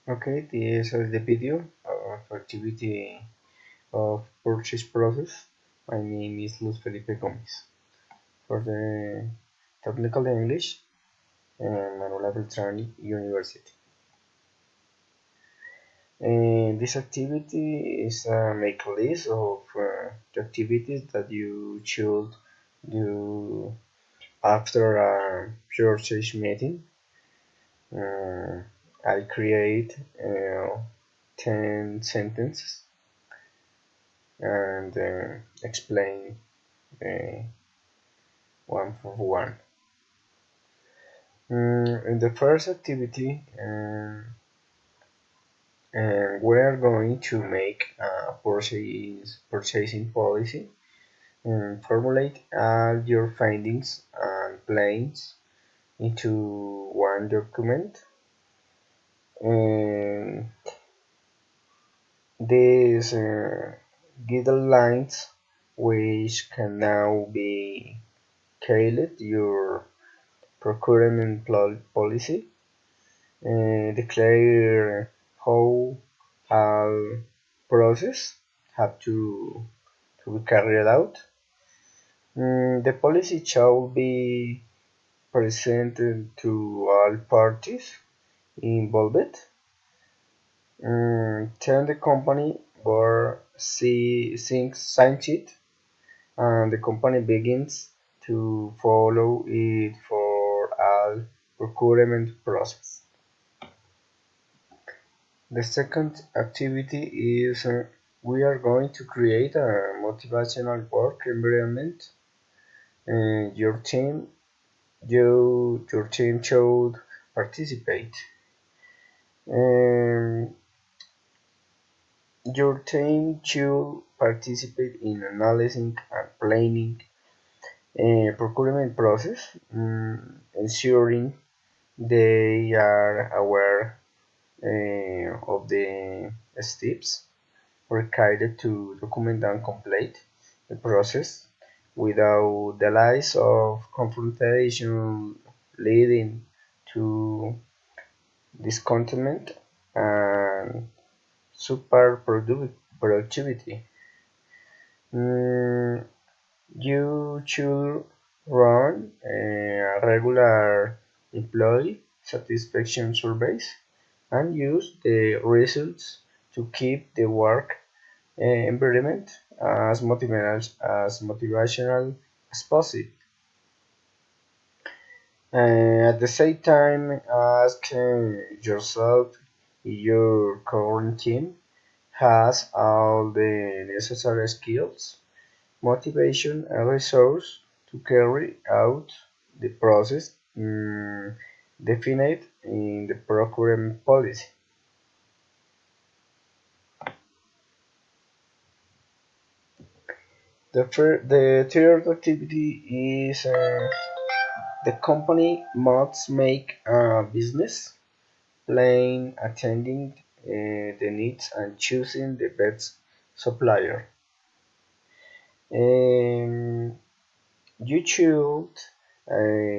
Okay, this is the video of activity of purchase process. My name is Luz Felipe Gomez. For the technical English, Manuela Beltrami University. And this activity is a make list of the activities that you should do after a purchase meeting. Uh, I create 10 sentences and explain uh, one for one. In the first activity, we're going to make a purchasing policy and formulate all your findings and plans into one document. And these guidelines, which can now be tailored your procurement policy, declare how all process have to be carried out. The policy shall be presented to all parties involved. Then the company board signs it, and the company begins to follow it for all procurement process. The second activity is we are going to create a motivational work environment. Your team, your team should participate. Um, your team should participate in analyzing and planning procurement process, ensuring they are aware of the steps required to document and complete the process without the lies of confrontation leading to discontentment and super productivity. Mm, you should run regular employee satisfaction surveys and use the results to keep the work environment as motivational as possible. At the same time, ask yourself if your current team has all the necessary skills, motivation, and resource to carry out the process defined in the procurement policy. The third activity is the company must make a business plan attending the needs and choosing the best supplier. Um, you should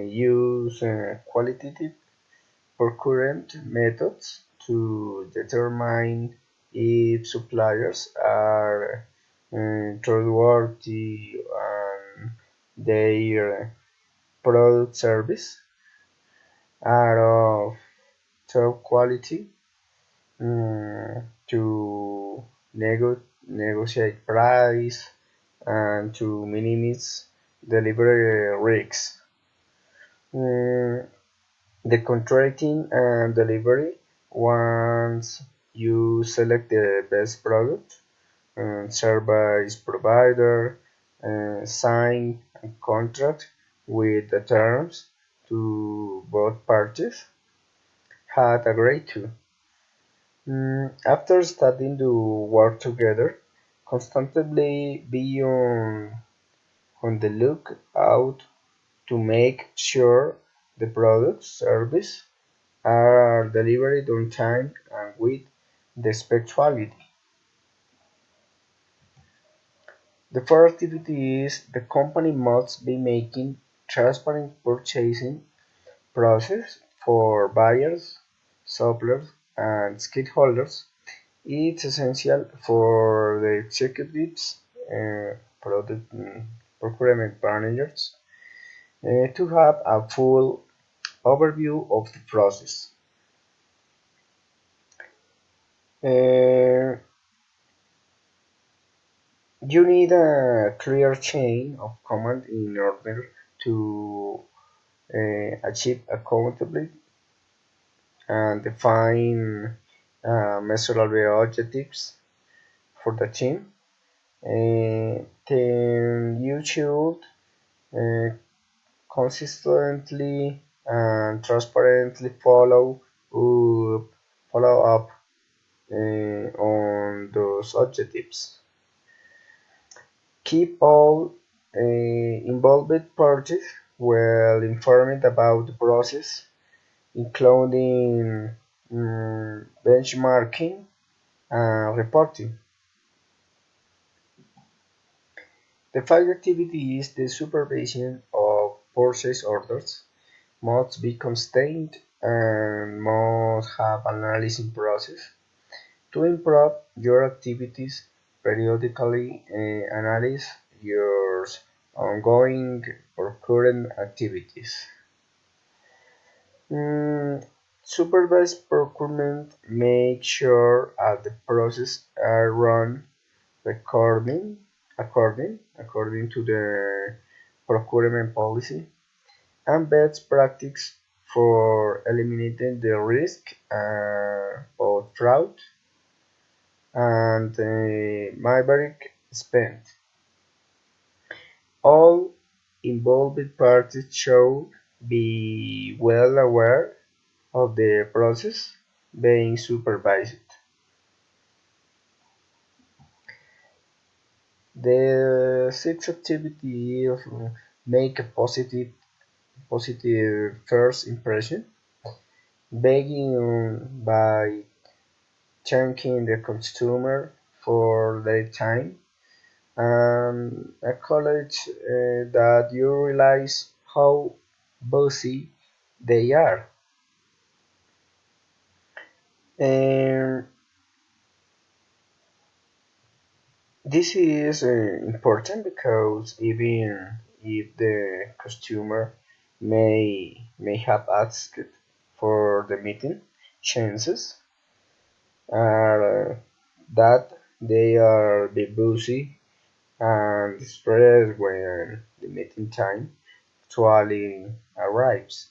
use qualitative procurement methods to determine if suppliers are trustworthy and their product service are of top quality, to negotiate price and to minimize delivery risks. Mm, the contracting and delivery, once you select the best product and service provider, sign a contract with the terms to both parties had agreed to. After starting to work together, constantly be on the lookout to make sure the product service are delivered on time and with the spectruality. The fourth activity is the company must be making transparent purchasing process for buyers, suppliers, and stakeholders. It's essential for the executives, product procurement managers, to have a full overview of the process. Uh, you need a clear chain of command in order to achieve accountability and define measurable objectives for the team. Then you should uh, consistently and transparently follow up on those objectives. Keep all involved parties well informed about the process, including benchmarking and reporting. The fifth activity is the supervision of purchase orders. Must be constant and must have an analysis process. To improve your activities, periodically analyze your ongoing or current activities. Supervised procurement make sure the process are run according to the procurement policy and best practice for eliminating the risk of fraud and maverick spend. All involved parties should be well aware of the process being supervised. The sixth activity is make a positive first impression, begging by thanking the customer for their time and acknowledge that you realize how busy they are. And this is important because even if the customer may have asked for the meeting, chances are that they are be busy and stressed when the meeting time actually arrives.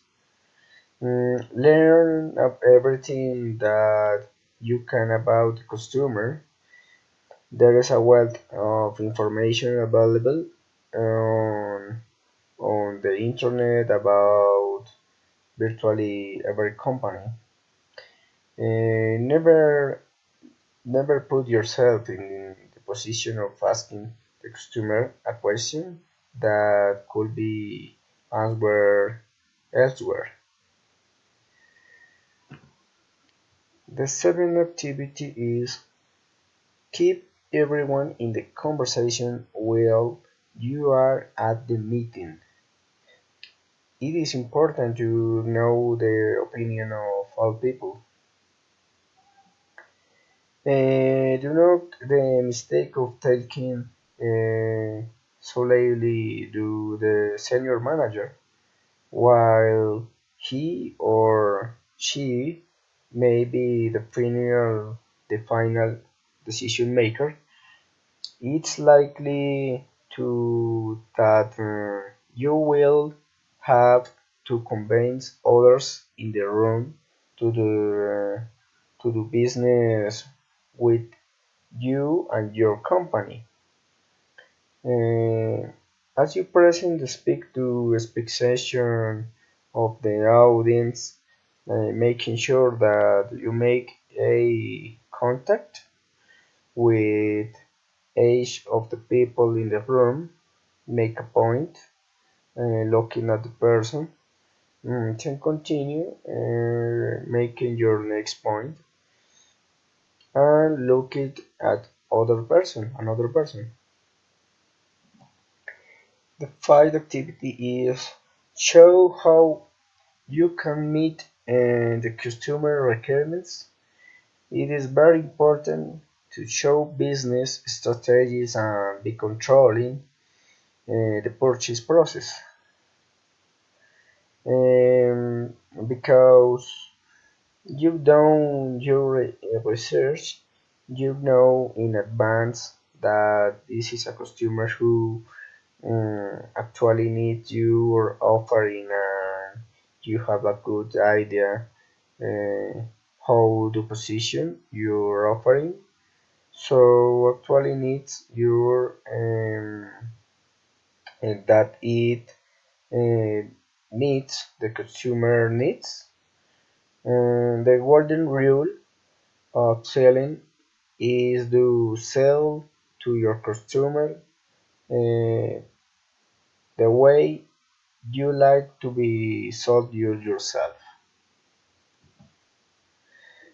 Learn of everything that you can about the customer. There is a wealth of information available on, on the internet about virtually every company. Never Never put yourself in the position of asking the customer a question that could be answered elsewhere. The seventh activity is keep everyone in the conversation while you are at the meeting. It is important to know the opinion of all people. Do not the mistake of taking solely to the senior manager while he or she may be the final decision maker. It's likely to that you will have to convince others in the room to do business with you and your company. Uh, as you present the speak to expectation of the audience, making sure that you make a contact with each of the people in the room, make a point, looking at the person, then continue making your next point and look it at another person. The fifth activity is show how you can meet the customer requirements. It is very important to show business strategies and be controlling the purchase process. Um, because you've done your research, you know in advance that this is a customer who actually needs your offering, and you have a good idea how to position your offering. So actually needs your that it uh, meets the consumer needs. The golden rule of selling is to sell to your customer uh, the way you like to be sold yourself.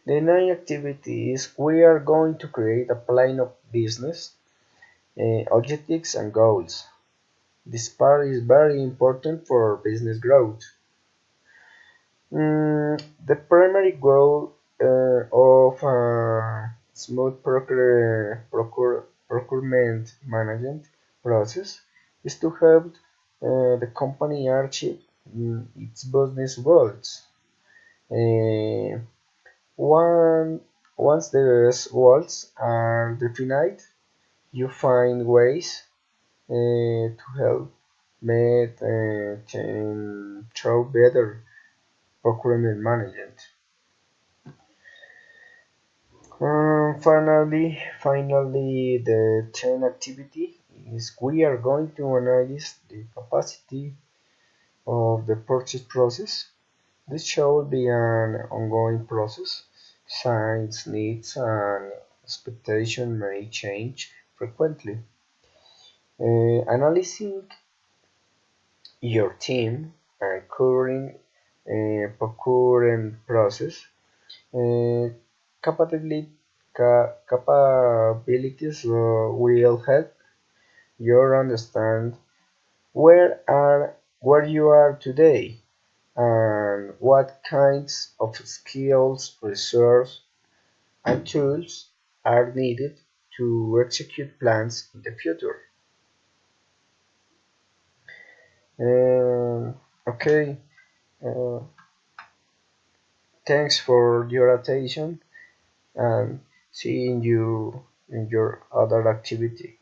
The ninth activity is we are going to create a plan of business, objectives and goals. This part is very important for business growth. The primary goal of a smooth procurement management process is to help the company achieve its business goals. Uh, one, Once the goals are defined, you find ways to help make through better procurement management. Finally, the 10th activity is we are going to analyze the capacity of the purchase process. This should be an ongoing process. Signs, needs, and expectation may change frequently. Analyzing your team and current procurement process Uh, capabilities will help you understand where you are today and what kinds of skills, resources, and tools are needed to execute plans in the future. Okay, uh, thanks for your attention and seeing you in your other activity.